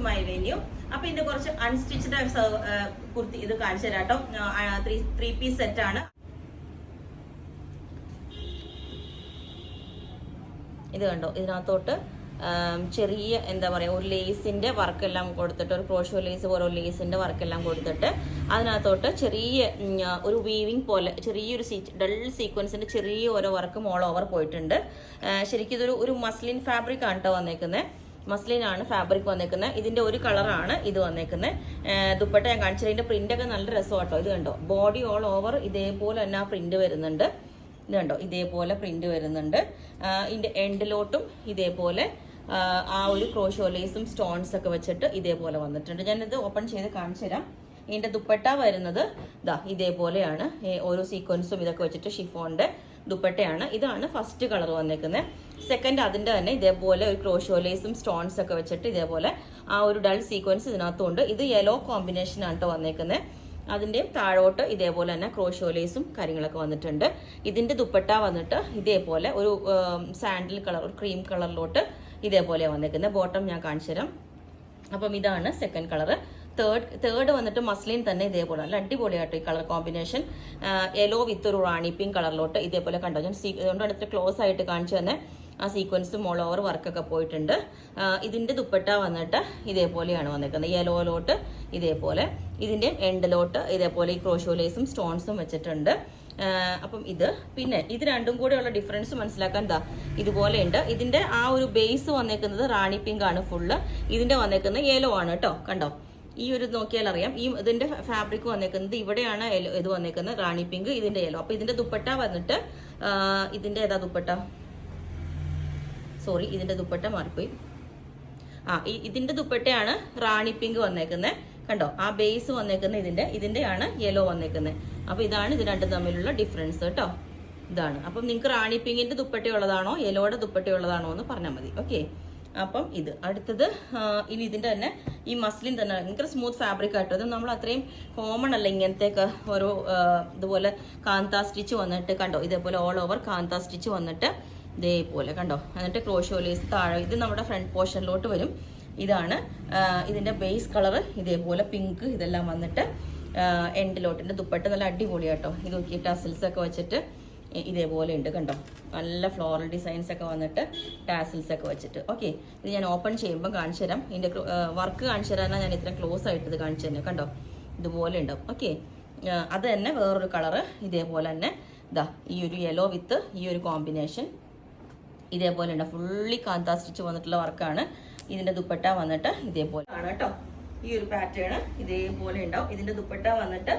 My venue. അപ്പൊ ഇതിന്റെ കുറച്ച് അൺസ്റ്റിച്ച്ഡ് കുർത്തി ഇത് കാണിച്ചു തരാം കേട്ടോ. 3 പീസ് സെറ്റ് ആണ് ഇത്. കണ്ടോ, ഇതിനകത്തോട്ട് ചെറിയ എന്താ പറയുക ഒരു ലേസിന്റെ വർക്കെല്ലാം കൊടുത്തിട്ട്, ഒരു ക്രോഷോ ലേസ് പോലെ ഒരു ലേസിന്റെ വർക്കെല്ലാം കൊടുത്തിട്ട് അതിനകത്തോട്ട് ചെറിയ ഒരു വീവിങ് പോലെ ചെറിയൊരു ഡൾ സീക്വൻസിന്റെ ചെറിയ ഓരോ വർക്കും ഓൾ ഓവർ പോയിട്ടുണ്ട്. ശരിക്കും ഇതൊരു ഒരു മസ്ലിൻ ഫാബ്രിക് ആണ് കേട്ടോ വന്നേക്കുന്നത്. മസ്ലിൻ ആണ് ഫാബ്രിക് വന്നേക്കുന്നത്. ഇതിന്റെ ഒരു കളറാണ് ഇത് വന്നേക്കുന്നത്. ദുപ്പട്ട ഞാൻ കാണിച്ചത്. ഇതിന്റെ പ്രിന്റ് ഒക്കെ നല്ല രസമാട്ടോ. ഇത് കണ്ടോ, ബോഡി ഓൾ ഓവർ ഇതേപോലെ തന്നെ ആ പ്രിന്റ് വരുന്നുണ്ട്. ഇത് കണ്ടോ, ഇതേപോലെ പ്രിന്റ് വരുന്നുണ്ട്. ഇതിന്റെ എൻഡിലോട്ടും ഇതേപോലെ ആ ഒരു ക്രോഷോ ലേസും സ്റ്റോൺസ് ഒക്കെ വെച്ചിട്ട് ഇതേപോലെ വന്നിട്ടുണ്ട്. ഞാനിത് ഓപ്പൺ ചെയ്ത് കാണിച്ചു തരാം. ഇതിന്റെ ദുപ്പട്ട വരുന്നത് ദാ ഇതേപോലെയാണ്. ഓരോ സീക്വൻസും ഇതൊക്കെ വെച്ചിട്ട് ഷിഫോണിന്റെ ദുപ്പട്ടയാണ്. ഇതാണ് ഫസ്റ്റ് കളർ വന്നേക്കുന്നത്. സെക്കൻഡ് അതിന്റെ തന്നെ ഇതേപോലെ ഒരു ക്രോഷോ ലേസും സ്റ്റോൺസ് ഒക്കെ വെച്ചിട്ട് ഇതേപോലെ ആ ഒരു ഡൾ സീക്വൻസ് ഇതിനകത്തുണ്ട്. ഇത് യെല്ലോ കോമ്പിനേഷൻ ആണ് കേട്ടോ വന്നേക്കുന്നത്. അതിന്റെ താഴോട്ട് ഇതേപോലെ തന്നെ ക്രോഷോ ലേസും കാര്യങ്ങളൊക്കെ വന്നിട്ടുണ്ട്. ഇതിന്റെ ദുപ്പട്ട വന്നിട്ട് ഇതേപോലെ ഒരു സാൻഡിൽ കളർ, ഒരു ക്രീം കളറിലോട്ട് ഇതേപോലെ വന്നേക്കുന്നത്. ബോട്ടം ഞാൻ കാണിച്ചു തരാം. അപ്പം ഇതാണ് സെക്കൻഡ് കളർ. തേർഡ് വന്നിട്ട് മസ്ലിൻ തന്നെ ഇതേപോലെ നല്ല അടിപൊളിയായിട്ട് ഈ കളർ കോമ്പിനേഷൻ. യെല്ലോ വിത്ത് ഒരു റാണി പിങ്ക് കളറിലോട്ട് ഇതേപോലെ കണ്ടോ. ഞാൻ അതുകൊണ്ടാണ് ഇത്ര ക്ലോസ് ആയിട്ട് കാണിച്ചു തന്നെ. ആ സീക്വൻസും ഓൾ ഓവർ വർക്കൊക്കെ പോയിട്ടുണ്ട്. ഇതിന്റെ ദുപ്പട്ട വന്നിട്ട് ഇതേപോലെയാണ് വന്നിരിക്കുന്നത്. യെലോയിലോട്ട് ഇതേപോലെ, ഇതിന്റെ എൻഡിലോട്ട് ഇതേപോലെ ഈ ക്രോഷോ ലേസും സ്റ്റോൺസും വെച്ചിട്ടുണ്ട്. അപ്പം ഇത് പിന്നെ ഇത് രണ്ടും കൂടെയുള്ള ഡിഫറൻസ് മനസ്സിലാക്കാൻ ദാ ഇതുപോലെ ഉണ്ട്. ഇതിന്റെ ആ ഒരു ബേസ് വന്നേക്കുന്നത് റാണി പിങ്ക് ആണ് ഫുള്ള്. ഇതിന്റെ വന്നേക്കുന്നത് യെല്ലോ ആണ് കേട്ടോ. കണ്ടോ, ഈ ഒരു നോക്കിയാൽ അറിയാം. ഈ ഇതിന്റെ ഫാബ്രിക് വന്നേക്കുന്നത് ഇവിടെയാണ് ഇത് വന്നേക്കുന്നത് റാണി പിങ്ക്, ഇതിന്റെ യെല്ലോ. അപ്പൊ ഇതിന്റെ ദുപ്പട്ട വന്നിട്ട് ഇതിന്റെ ഏതാ ദുപ്പട്ട, സോറി ഇതിന്റെ ദുപ്പട്ട മാറിപ്പോയി. ഇതിന്റെ ദുപ്പട്ടയാണ് റാണി പിങ്ക് വന്നേക്കുന്നത്. കണ്ടോ, ആ ബേസ് വന്നേക്കുന്നത് ഇതിന്റെയാണ് യെല്ലോ വന്നേക്കുന്നത്. അപ്പൊ ഇതാണ് ഇത് രണ്ടും തമ്മിലുള്ള ഡിഫറൻസ് കേട്ടോ. ഇതാണ്. അപ്പം നിങ്ങൾക്ക് റാണി പിങ്കിന്റെ ദുപ്പട്ടയുള്ളതാണോ യെല്ലോയുടെ ദുപ്പട്ടയുള്ളതാണോ എന്ന് പറഞ്ഞാൽ മതി. ഓക്കെ. അപ്പം ഇത് അടുത്തത് ഇനി ഇതിന്റെ തന്നെ ഈ മസ്ലിൻ തന്നെ ഭയങ്കര സ്മൂത്ത് ഫാബ്രിക് ആട്ടോ. ഇത് നമ്മൾ അത്രയും കോമൺ അല്ല ഇങ്ങനത്തെയൊക്കെ ഓരോ ഇതുപോലെ കാന്ത സ്റ്റിച്ച് വന്നിട്ട് കണ്ടോ, ഇതേപോലെ ഓൾ ഓവർ കാന്ത സ്റ്റിച്ച് വന്നിട്ട് ഇതേപോലെ കണ്ടോ. എന്നിട്ട് ക്രോഷോ ലേസ് താഴെ, ഇത് നമ്മുടെ ഫ്രണ്ട് പോർഷനിലോട്ട് വരും. ഇതാണ് ഇതിന്റെ ബേസ് കളർ ഇതേപോലെ പിങ്ക് ഇതെല്ലാം വന്നിട്ട് എൻഡിലോട്ടിന്റെ ദുപ്പട്ട നല്ല അടിപൊളിയാട്ടോ. ഇത് നോക്കി ടാസിൽസ് ഒക്കെ വെച്ചിട്ട് ഇതേപോലെ ഉണ്ട് കണ്ടോ. നല്ല ഫ്ലോറൽ ഡിസൈൻസ് ഒക്കെ വന്നിട്ട് ടാസിൽസ് ഒക്കെ വെച്ചിട്ട്. ഓക്കെ, ഇത് ഞാൻ ഓപ്പൺ ചെയ്യുമ്പോൾ കാണിച്ചു തരാം. ഇതിന്റെ വർക്ക് കാണിച്ചു തരാനാണ് ഞാൻ ഇത്ര ക്ലോസ് ആയിട്ട് ഇത് കാണിച്ചു തന്നെ. കണ്ടോ, ഇതുപോലെ ഉണ്ടാവും. ഓക്കെ, അത് തന്നെ വേറൊരു കളറ് ഇതേപോലെ തന്നെ ഇതാ ഈ ഒരു യെല്ലോ വിത്ത് ഈ ഒരു കോമ്പിനേഷൻ ഇതേപോലെ ഉണ്ട്. ഫുള്ളി കാന്ത സ്റ്റിച്ച് വന്നിട്ടുള്ള വർക്കാണ്. ഇതിന്റെ ദുപ്പട്ട വന്നിട്ട് ഇതേപോലെ ആണ് കേട്ടോ. ഈ ഒരു പാറ്റേൺ ഇതേപോലെ ഉണ്ടാവും. ഇതിന്റെ ദുപ്പട്ട വന്നിട്ട്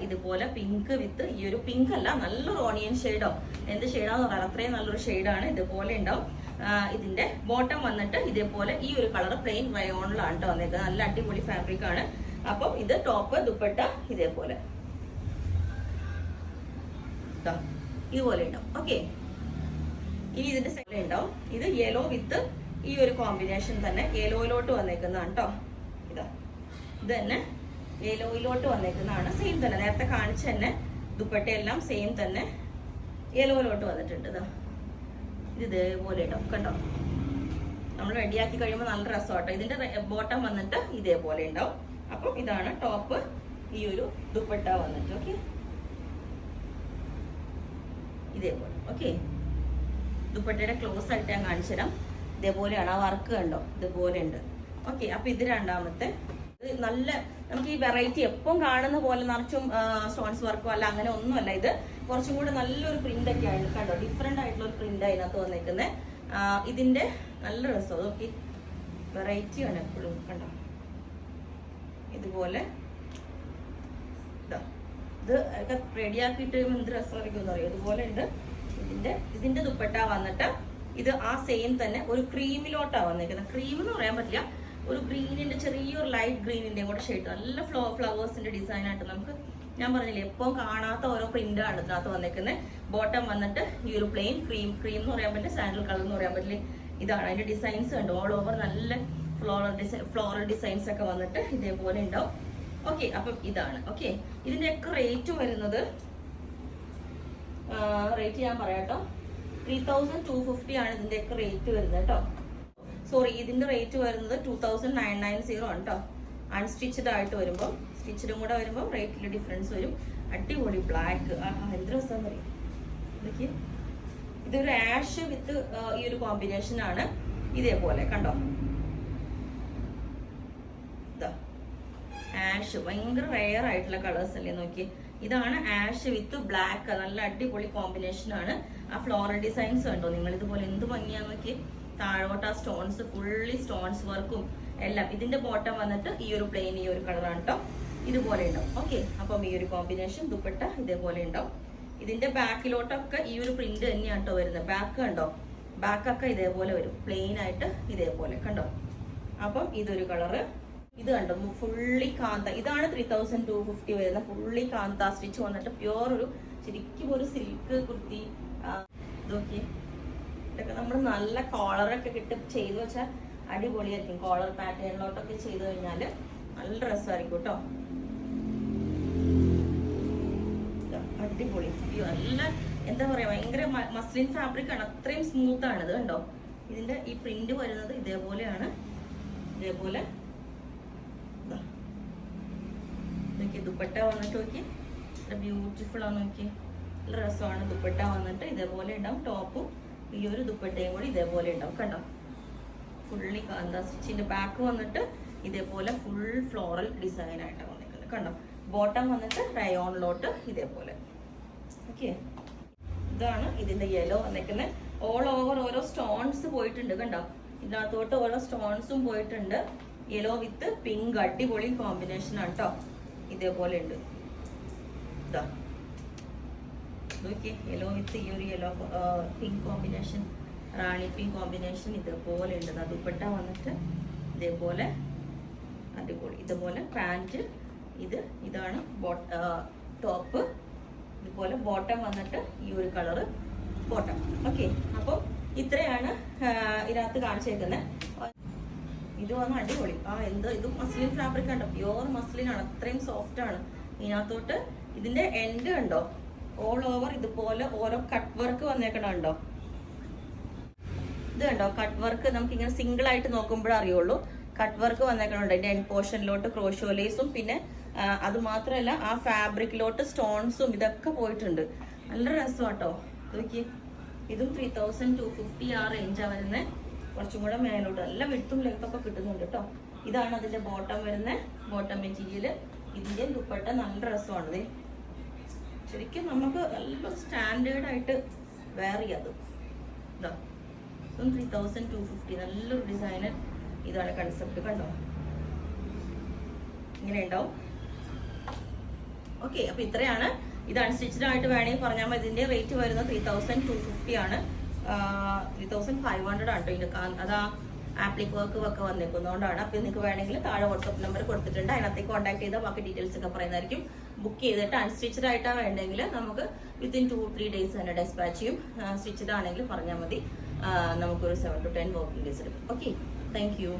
ഇതുപോലെ പിങ്ക് വിത്ത് ഈ ഒരു പിങ്ക് അല്ല, നല്ലൊരു ഓണിയൻ ഷെയ്ഡോ എന്ത് ഷെയ്ഡാന്ന് പറയാം, അത്രയും നല്ലൊരു ഷെയ്ഡാണ്. ഇതുപോലെ ഉണ്ടാവും. ഇതിന്റെ ബോട്ടം വന്നിട്ട് ഇതേപോലെ ഈ ഒരു കളർ പ്ലെയിൻ റയോണിലാണ് കേട്ടോ വന്നേക്കുന്നത്. നല്ല അടിപൊളി ഫാബ്രിക് ആണ്. അപ്പം ഇത് ടോപ്പ് ദുപ്പട്ട ഇതേപോലെ ഇതുപോലെ ഉണ്ടാവും. ഓക്കെ, ഇനി ഇതിന്റെ സെക്കൻഡ് ഉണ്ടാവും. ഇത് യെല്ലോ വിത്ത് ഈ ഒരു കോമ്പിനേഷൻ തന്നെ യെലോയിലോട്ട് വന്നേക്കുന്നതാണ് കേട്ടോ. ഇത് തന്നെ യെലോയിലോട്ട് വന്നേക്കുന്നതാണ്. സെയിം തന്നെ നേരത്തെ കാണിച്ച തന്നെ ദുപ്പട്ടയെല്ലാം സെയിം തന്നെ യെലോയിലോട്ട് വന്നിട്ടുണ്ട്. ഇത് ഇതേപോലെ ഉണ്ടാവും കണ്ടോ. നമ്മൾ റെഡിയാക്കി കഴിയുമ്പോൾ നല്ല രസമാട്ടോ. ഇതിന്റെ ബോട്ടം വന്നിട്ട് ഇതേപോലെ ഉണ്ടാവും. അപ്പം ഇതാണ് ടോപ്പ്, ഈ ഒരു ദുപ്പട്ട വന്നിട്ട്. ഓക്കെ, ഇതേപോലെ. ഓക്കെ, ദുപ്പട്ടയുടെ ക്ലോസ് ആയിട്ട് ഞാൻ കാണിച്ചു തരാം. ഇതേപോലെയാണ് ആ വർക്ക് കണ്ടോ, ഇതുപോലെ ഉണ്ട്. ഓക്കെ, അപ്പൊ ഇത് രണ്ടാമത്തെ. ഇത് നല്ല നമുക്ക് ഈ വെറൈറ്റി എപ്പം കാണുന്ന പോലെ നിറച്ചും സ്റ്റോൺസ് വർക്കോ അല്ല അങ്ങനെ ഒന്നുമല്ല. ഇത് കുറച്ചും കൂടെ നല്ലൊരു പ്രിന്റ് ഒക്കെ ആണ് കണ്ടോ. ഡിഫറെന്റ് ആയിട്ടുള്ള ഒരു പ്രിന്റ് അതിനകത്ത് വന്നേക്കുന്നത്. ഇതിന്റെ നല്ല രസം. ഓക്കെ, വെറൈറ്റി ആണ് എപ്പോഴും കണ്ടോ. ഇതുപോലെ ഇത് ഒക്കെ റെഡിയാക്കിയിട്ട് എന്ത് രസമായിരിക്കും എന്ന് അറിയാം. ഇതുപോലെ ഉണ്ട്. ഇതിന്റെ ദുപ്പട്ട വന്നിട്ട് ഇത് ആ സെയിം തന്നെ ഒരു ക്രീമിലോട്ടാണ് വന്നേക്കുന്നത്. ക്രീം എന്ന് പറയാൻ പറ്റില്ല, ഒരു ഗ്രീനിന്റെ ചെറിയൊരു ലൈറ്റ് ഗ്രീനിന്റെ കൂടെ ഷെയ്ഡ്. നല്ല ഫ്ലവേഴ്സിന്റെ ഡിസൈൻ ആയിട്ട് നമുക്ക് ഞാൻ പറഞ്ഞില്ലേ എപ്പം കാണാത്ത ഓരോ പ്രിന്റാണ് ഇതിനകത്ത് വന്നേക്കുന്നത്. ബോട്ടം വന്നിട്ട് ഈ ഒരു പ്ലെയിൻ ക്രീം എന്ന് പറയാൻ പറ്റില്ല, സാൻഡൽ കളർ എന്ന് പറയാൻ പറ്റില്ല. ഇതാണ് അതിന്റെ ഡിസൈൻസ് ഉണ്ട്. ഓൾ ഓവർ നല്ല ഫ്ലോറൽ ഡിസൈൻസ് ഒക്കെ വന്നിട്ട് ഇതേപോലെ ഉണ്ടാവും. ഓക്കെ, അപ്പം ഇതാണ്. ഓക്കെ, ഇതിന്റെയൊക്കെ റേറ്റ് വരുന്നത് റേറ്റ് ഞാൻ പറയാട്ടോ. 3250 ആണ് ഇതിന്റെയൊക്കെ റേറ്റ് വരുന്നത് കേട്ടോ. സോറി, ഇതിന്റെ റേറ്റ് വരുന്നത് 2990 ആണ് കേട്ടോ. അൺസ്റ്റിച്ചഡ് ആയിട്ട് വരുമ്പോൾ, സ്റ്റിച്ചഡും കൂടെ വരുമ്പോൾ റേറ്റിൽ ഡിഫറൻസ് വരും. അടിപൊളി ബ്ലാക്ക്, എന്ത് രസം പറയും. ഇതൊരു ആഷ് വിത്ത് ഈ ഒരു കോമ്പിനേഷൻ ആണ്. ഇതേപോലെ കണ്ടോ, ആഷ് ഭയങ്കര റെയർ ആയിട്ടുള്ള കളേഴ്സ് അല്ലേ, നോക്കി. ഇതാണ് ആഷ് വിത്ത് ബ്ലാക്ക്, നല്ല അടിപൊളി കോമ്പിനേഷൻ ആണ്. ആ ഫ്ലോറൽ ഡിസൈൻസ് കണ്ടോ നിങ്ങൾ, ഇതുപോലെ എന്ത് ഭംഗിയാന്ന് നോക്കി. താഴോട്ട് ആ സ്റ്റോൺസ്, ഫുള്ളി സ്റ്റോൺസ് വർക്കും എല്ലാം. ഇതിന്റെ ബോട്ടം വന്നിട്ട് ഈ ഒരു പ്ലെയിൻ, ഈ ഒരു കളറാണ് കേട്ടോ. ഇതുപോലെ ഉണ്ടാവും. ഓക്കെ, അപ്പം ഈ ഒരു കോമ്പിനേഷൻ ദുപ്പട്ട ഇതേപോലെ ഉണ്ടാവും. ഇതിന്റെ ബാക്കിലോട്ടൊക്കെ ഈ ഒരു പ്രിന്റ് തന്നെയാണ് കേട്ടോ വരുന്നത്. ബാക്ക് കണ്ടോ, ബാക്കൊക്കെ ഇതേപോലെ വരും, പ്ലെയിൻ ആയിട്ട് ഇതേപോലെ കണ്ടോ. അപ്പം ഇതൊരു കളറ്. ഇത് കണ്ടോ, ഫുള്ളി കാന്ത. ഇതാണ് 3250 വരുന്ന ഫുള്ളി കാന്ത സ്റ്റിച്ച് വന്നിട്ട് പ്യോർ ഒരു ശരിക്കും ഒരു സിൽക്ക് കുർത്തി. ഇതൊക്കെ ഇതൊക്കെ നമ്മൾ നല്ല കോളറൊക്കെ കിട്ടി ചെയ്ത് വെച്ചാൽ അടിപൊളിയായിരിക്കും. കോളർ പാറ്റേണിലോട്ടൊക്കെ ചെയ്ത് കഴിഞ്ഞാൽ നല്ല രസമായിരിക്കും കേട്ടോ. അടിപൊളി, നല്ല എന്താ പറയാ, ഭയങ്കര മസ്ലിൻ ഫാബ്രിക് ആണ്, അത്രയും സ്മൂത്ത് ആണ് ഇത് കണ്ടോ. ഇതിന്റെ ഈ പ്രിന്റ് വരുന്നത് ഇതേപോലെയാണ്. ഇതേപോലെ നോക്കി ദുപ്പട്ട വന്നിട്ട് നോക്കി, ബ്യൂട്ടിഫുൾ ആണ് നോക്കി, നല്ല രസമാണ്. ദുപ്പട്ട വന്നിട്ട് ഇതേപോലെ ഉണ്ടാവും. ടോപ്പും ഈ ഒരു ദുപ്പട്ടയും കൂടി ഇതേപോലെ ഉണ്ടാവും കണ്ടോ. ഫുള്ളി കാന്ത സ്റ്റിച്ചിന്റെ ബാക്ക് വന്നിട്ട് ഇതേപോലെ ഫുൾ ഫ്ലോറൽ ഡിസൈൻ ആയിട്ടാണ് വന്നിരിക്കുന്നത് കണ്ടോ. ബോട്ടം വന്നിട്ട് റയോണിലോട്ട് ഇതേപോലെ. ഓക്കെ, ഇതാണ് ഇതിന്റെ യെല്ലോ വന്നിരിക്കുന്നത്. ഓൾ ഓവർ ഓരോ സ്റ്റോൺസ് പോയിട്ടുണ്ട് കണ്ടോ. ഇതിനകത്തോട്ട് ഓരോ സ്റ്റോൺസും പോയിട്ടുണ്ട്. യെല്ലോ വിത്ത് പിങ്ക്, അടിപൊളി കോമ്പിനേഷൻ ആണ് കേട്ടോ. ഇതേപോലെ ഉണ്ട് ഇതാ നോക്കി, യെല്ലോ വിത്ത് ഈ ഒരു യെല്ലോ പിങ്ക് കോമ്പിനേഷൻ, റാണി പിങ്ക് കോമ്പിനേഷൻ ഇതേപോലെ ഉണ്ട്. ദുപ്പട്ട വന്നിട്ട് ഇതേപോലെ അടിപൊളി. ഇതുപോലെ പാൻറ്, ഇതാണ് ടോപ്പ്. ഇതുപോലെ ബോട്ടം വന്നിട്ട് ഈ ഒരു കളറ് ബോട്ടം. ഓക്കെ, അപ്പോൾ ഇത്രയാണ് ഇതിനകത്ത് കാണിച്ചേക്കുന്നത്. ഇത് വന്ന് അടിപൊളി. ഇത് മസ്ലിൻ ഫാബ്രിക് കണ്ടോ, പ്യോർ മസ്ലിൻ ആണ്, അത്രയും സോഫ്റ്റ് ആണ്. ഇതിനകത്തോട്ട് ഇതിന്റെ എൻഡ് കണ്ടോ, ഓൾ ഓവർ ഇതുപോലെ ഓരോ കട്ട് വർക്ക് വന്നേക്കണുണ്ടോ. ഇത് കണ്ടോ, കട്ട് വർക്ക് നമുക്ക് ഇങ്ങനെ സിംഗിൾ ആയിട്ട് നോക്കുമ്പോഴേ അറിയുള്ളൂ. കട്ട് വർക്ക് വന്നേക്കണുണ്ട് അതിന്റെ എൻഡ് പോർഷനിലോട്ട്, ക്രോഷോ ലേസും, പിന്നെ അത് മാത്രമല്ല ആ ഫാബ്രിക്കിലോട്ട് സ്റ്റോൺസും ഇതൊക്കെ പോയിട്ടുണ്ട്. നല്ല രസമാട്ടോ. നോക്കി, ഇതും 3250 ആ റേഞ്ചാ വരുന്നത്. കുറച്ചും കൂടെ മേലോട്ട് നല്ല വിട്ടും ലെങ്ത്തൊക്കെ കിട്ടുന്നുണ്ട് കേട്ടോ. ഇതാണ് അതിന്റെ ബോട്ടം വരുന്നത്, ബോട്ടം മെറ്റീരിയല്. ഇതിന്റെ ദുപ്പട്ട നല്ല രസമാണത്. ശരിക്കും നമുക്ക് നല്ല സ്റ്റാൻഡേർഡ് ആയിട്ട് വേറെ അത് ഇതാ. ഇതും 3250, നല്ലൊരു ഡിസൈനർ. ഇതാണ് കൺസെപ്റ്റ് കണ്ടോ, ഇങ്ങനെ ഉണ്ടാവും. ഓക്കെ, അപ്പൊ ഇത്രയാണ്. ഇത് അൺസ്റ്റിച്ചഡ് ആയിട്ട് വേണമെങ്കിൽ പറഞ്ഞാൽ മതി. ഇതിന്റെ റേറ്റ് വരുന്നത് 3250 ആണ്. 3500 ആണ് കേട്ടോ. അതാ ആപ്ലിക് വർക്ക് ഒക്കെ വന്നേക്കുന്നതുകൊണ്ടാണ്. അപ്പൊ നിങ്ങൾക്ക് വേണമെങ്കിൽ താഴെ വാട്സ്ആപ്പ് നമ്പർ കൊടുത്തിട്ടുണ്ട്, അതിനകത്തേക്ക് കോൺടാക്ട് ചെയ്താൽ ബാക്കി ഡീറ്റെയിൽസ് ഒക്കെ പറയുന്നതായിരിക്കും. ബുക്ക് ചെയ്തിട്ട് അൺസ്റ്റിച്ചഡ് ആയിട്ടാണ് വേണ്ടെങ്കിൽ നമുക്ക് വിത്തിൻ 2-3 ഡേയ്സ് തന്നെ ഡെസ്പാച്ച് ചെയ്യും. സ്റ്റിച്ചഡ് ആണെങ്കിൽ പറഞ്ഞാൽ മതി. നമുക്കൊരു 7 to 10 വർക്കിംഗ് ഡേയ്സ് എടുക്കും. Okay, thank you.